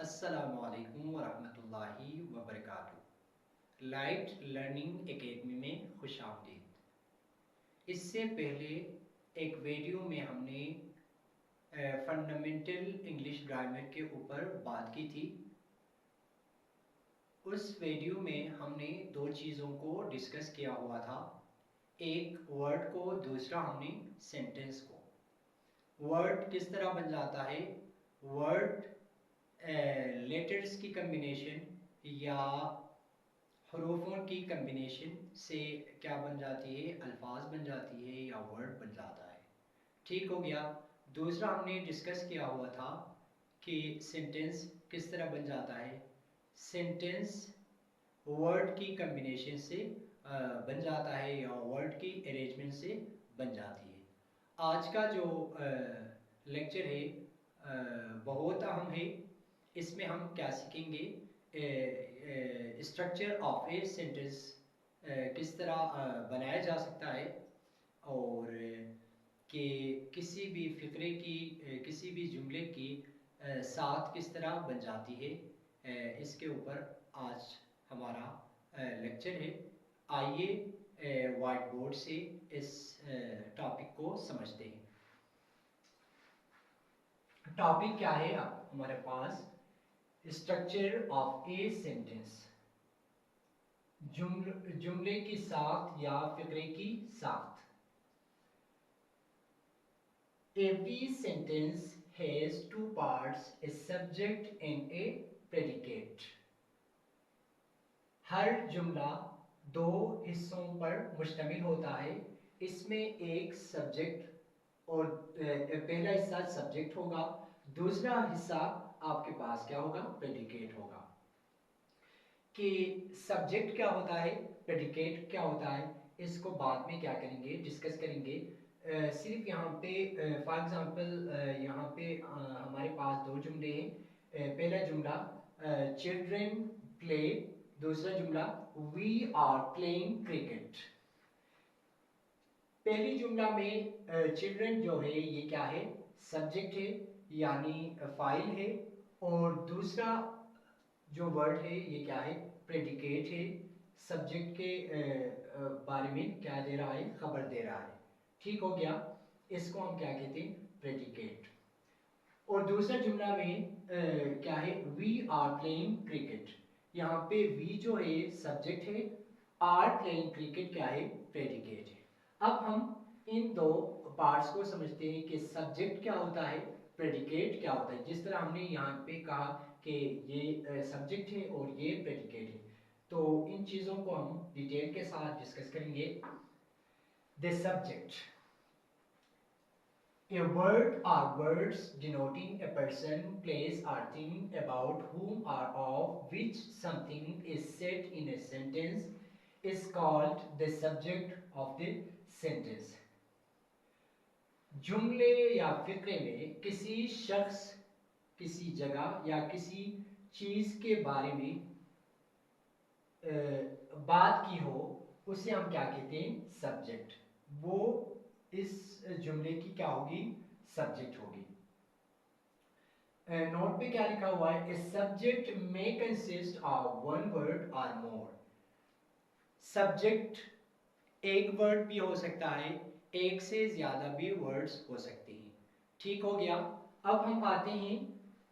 अस्सलामुअलैकुम वरहमतुल्लाहि वबरकातुहू। Light learning academy में खुश आमदीद। इससे पहले एक वीडियो में हमने फंडामेंटल इंग्लिश ग्रामर के ऊपर बात की थी। उस वीडियो में हमने दो चीज़ों को डिस्कस किया हुआ था, एक वर्ड को, दूसरा हमने सेंटेंस को। वर्ड किस तरह बन जाता है, वर्ड लेटर्स की कम्बिनेशन या हरूफों की कम्बिनेशन से क्या बन जाती है, अल्फाज बन जाती है या वर्ड बन जाता है। ठीक हो गया। दूसरा हमने डिस्कस किया हुआ था कि सेंटेंस किस तरह बन जाता है। सेंटेंस वर्ड की कम्बिनेशन से बन जाता है या वर्ड की अरेंजमेंट से बन जाती है। आज का जो लेक्चर है बहुत अहम है। इसमें हम क्या सीखेंगे, स्ट्रक्चर ऑफ ए सेंटेंस किस तरह बनाया जा सकता है, और कि किसी भी फिक्रे की किसी भी जुमले की साथ किस तरह बन जाती है, इसके ऊपर आज हमारा लेक्चर है। आइए वाइट बोर्ड से इस टॉपिक को समझते हैं। टॉपिक क्या है अब हमारे पास, स्ट्रक्चर ऑफ ए सेंटेंस, जुमले की साथ या फिक्रे की साथ। Every sentence has two parts, a subject and a predicate. हर जुमला दो हिस्सों पर मुश्तमिल होता है। इसमें एक सब्जेक्ट और पहला हिस्सा सब्जेक्ट होगा, दूसरा हिस्सा आपके पास क्या होगा, प्रेडिकेट होगा। कि सब्जेक्ट क्या होता है, प्रेडिकेट क्या होता है, इसको बाद में क्या करेंगे, डिस्कस करेंगे। सिर्फ यहाँ पे फॉर एग्जांपल यहाँ पे हमारे पास दो जुमले हैं। पहला जुमला चिल्ड्रन प्ले, दूसरा जुमला वी आर प्लेइंग क्रिकेट। पहली जुमला में चिल्ड्रन जो है ये क्या है, सब्जेक्ट है यानी फाइल है, और दूसरा जो वर्ड है ये क्या है, प्रेडिकेट है, सब्जेक्ट के बारे में क्या दे रहा है, खबर दे रहा है। ठीक हो गया। इसको हम क्या कहते हैं, प्रेडिकेट। और दूसरा जुमला में क्या है, वी आर प्लेइंग क्रिकेट। यहाँ पे वी जो है सब्जेक्ट है, आर प्लेइंग क्रिकेट क्या है, प्रेडिकेट है। अब हम इन दो पार्ट्स को समझते हैं कि सब्जेक्ट क्या होता है, प्रेडिकेट क्या होता है। जिस तरह हमने यहाँ पे कहा कि ये सब्जेक्ट है और ये प्रेडिकेट है, तो इन चीजों को हम डिटेल के साथ डिस्कस करेंगे। The subject, a word or words denoting a person, place or thing about whom or of which something is said in a sentence is called the subject of the sentence. जुमले या फिक्रे में किसी शख्स, किसी जगह या किसी चीज के बारे में बात की हो, उसे हम क्या कहते हैं, सब्जेक्ट। वो इस जुमले की क्या होगी, सब्जेक्ट होगी। नोट पे क्या लिखा हुआ है, ए सब्जेक्ट में कंसिस्ट ऑफ वन वर्ड और मोर। सब्जेक्ट एक वर्ड भी हो सकता है, एक से ज्यादा भी वर्ड्स हो सकते हैं। ठीक हो गया। अब हम आते हैं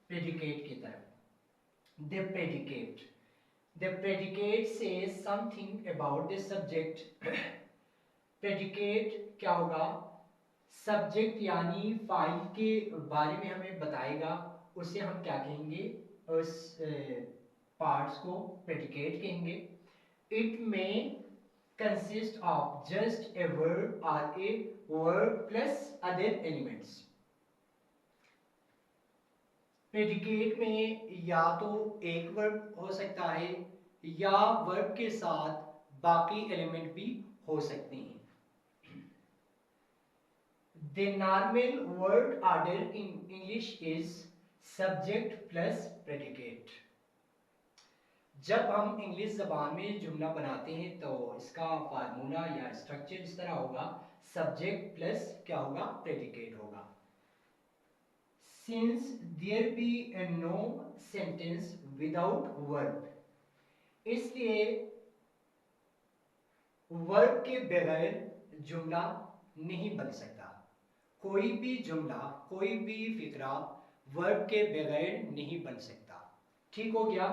प्रेडिकेट की तरफ। The predicate, the predicate says something about the subject. predicate क्या होगा, सब्जेक्ट यानी फाइल के बारे में हमें बताएगा, उसे हम क्या कहेंगे, उस पार्ट्स को प्रेडिकेट कहेंगे। इट में consist of just a word or a word plus other elements. Predicate में या तो एक वर्ब हो सकता है या वर्ब के साथ बाकी एलिमेंट भी हो सकते हैं। The normal word order in English is subject plus predicate. जब हम इंग्लिश जबान में जुमला बनाते हैं तो इसका फार्मूला या स्ट्रक्चर इस तरह होगा, सब्जेक्ट प्लस क्या होगा, प्रेडिकेट होगा। since there be no sentence without verb, इसलिए वर्ब के बगैर जुमला नहीं बन सकता। कोई भी जुमला, कोई भी फिक्रा वर्ब के बगैर नहीं बन सकता। ठीक हो गया।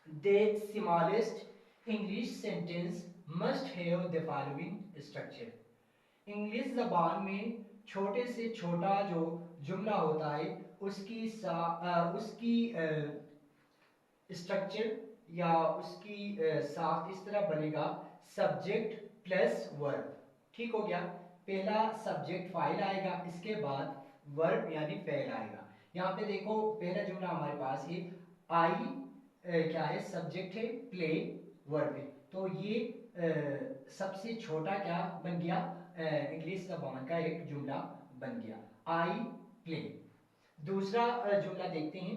The smallest English sentence must have the following structure. English जबान में छोटे से छोटा जो जुमला होता है उसकी स्ट्रक्चर या उसकी साख इस तरह बनेगा, सब्जेक्ट प्लस वर्ब। ठीक हो गया। पहला सब्जेक्ट फाइल आएगा, इसके बाद वर्ब यानी फेल आएगा। यहाँ पे देखो पहला जुमला हमारे पास है, आई क्या है, सब्जेक्ट है, प्ले वर्ब है। तो ये सबसे छोटा क्या बन गया, इंग्लिश जबान का एक जुमला बन गया, आई प्ले। दूसरा जुमला देखते हैं,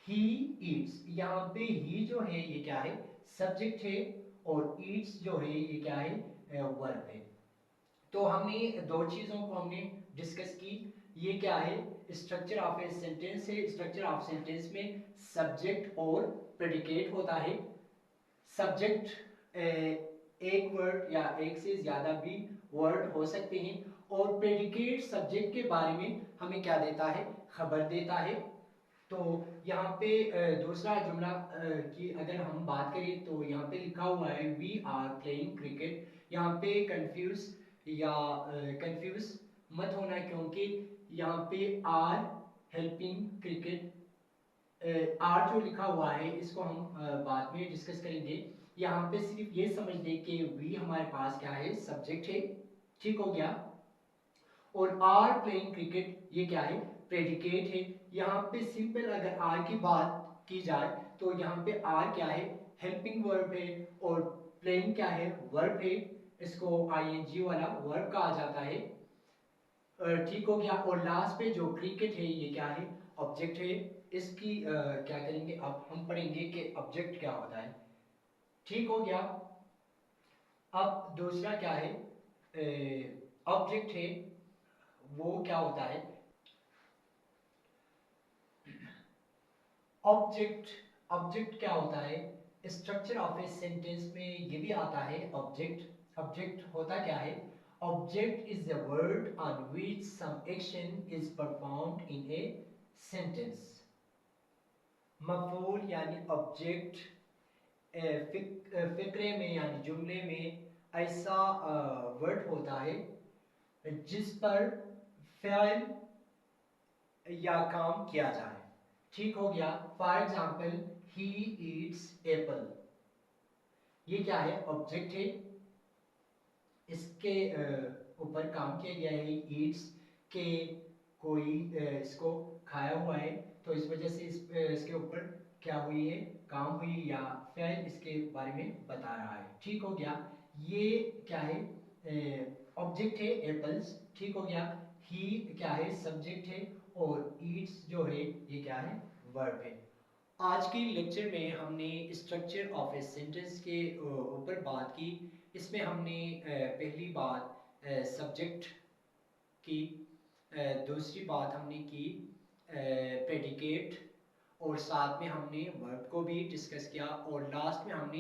ही ईट्स। यहाँ पे ही जो है ये क्या है, सब्जेक्ट है, और ईट्स जो है ये क्या है, वर्ब है। तो हमने दो चीजों को हमने डिस्कस की। ये क्या है, स्ट्रक्चर ऑफ ए सेंटेंस है। स्ट्रक्चर ऑफ सेंटेंस में सब्जेक्ट और प्रेडिकेट होता है। सब्जेक्ट एक वर्ड या एक से ज्यादा भी वर्ड हो सकते हैं, और प्रेडिकेट सब्जेक्ट के बारे में हमें क्या देता है, खबर देता है। तो यहाँ पे दूसरा जुमला की अगर हम बात करें तो यहाँ पे लिखा हुआ है वी आर प्लेइंग क्रिकेट। यहाँ पे कंफ्यूज मत होना, क्योंकि यहाँ पे आर हेल्पिंग क्रिकेट, आर जो लिखा हुआ है इसको हम बाद में डिस्कस करेंगे। यहाँ पे सिर्फ ये समझ लें कि वी हमारे पास क्या है, सब्जेक्ट है। ठीक हो गया। और आर प्लेइंग क्रिकेट ये क्या है, प्रेडिकेट है। यहाँ पे सिंपल अगर आर की बात की जाए तो यहाँ पे आर क्या है, हेल्पिंग वर्ब है, और प्लेइंग क्या है, वर्ब है। इसको आईएनजी वाला वर्ब कहा जाता है। ठीक हो गया। और लास्ट पे जो क्रिकेट है ये क्या है, ऑब्जेक्ट है। इसकी क्या करेंगे, अब हम पढ़ेंगे कि ऑब्जेक्ट क्या होता है। ठीक हो गया। अब दूसरा क्या है, ऑब्जेक्ट है, वो क्या होता है, ऑब्जेक्ट। ऑब्जेक्ट क्या होता है, स्ट्रक्चर ऑफ ए सेंटेंस में ये भी आता है ऑब्जेक्ट। ऑब्जेक्ट होता क्या है, object is the word on which some action is performed in a sentence. मफूल यानी ऑब्जेक्ट, फिक्रे में यानी जुमले में ऐसा वर्ड होता है जिस पर फ़िल या काम किया जाए। ठीक हो गया। For example, he eats Apple, ये क्या है, ऑब्जेक्ट है। इसके ऊपर काम किया गया है, ईट्स के कोई इसको खाया हुआ है, तो इस वजह से इसके ऊपर क्या हुई है, काम हुई, या फेल इसके बारे में बता रहा है। ठीक हो गया। ये क्या है, ऑब्जेक्ट है एप्पल्स। ठीक हो गया। ही क्या है, सब्जेक्ट है, और ईट्स जो है ये क्या है, वर्ब है। आज के लेक्चर में हमने स्ट्रक्चर ऑफ ए सेंटेंस के ऊपर बात की। इसमें हमने पहली बात सब्जेक्ट की, दूसरी बात हमने की प्रेडिकेट, और साथ में हमने वर्ब को भी डिस्कस किया, और लास्ट में हमने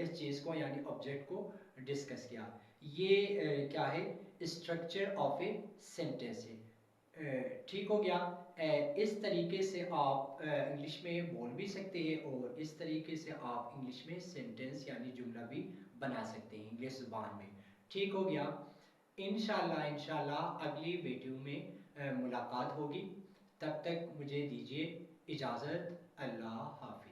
इस चीज़ को यानी ऑब्जेक्ट को डिस्कस किया। ये क्या है, स्ट्रक्चर ऑफ ए सेंटेंस है। ठीक हो गया। इस तरीके से आप इंग्लिश में बोल भी सकते हैं, और इस तरीके से आप इंग्लिश में सेंटेंस यानी जुमला भी बना सकते हैं इंग्लिश ज़ुबान में। ठीक हो गया। इंशाल्लाह इंशाल्लाह अगली वीडियो में मुलाकात होगी। तब तक मुझे दीजिए इजाज़त। अल्लाह हाफिज़।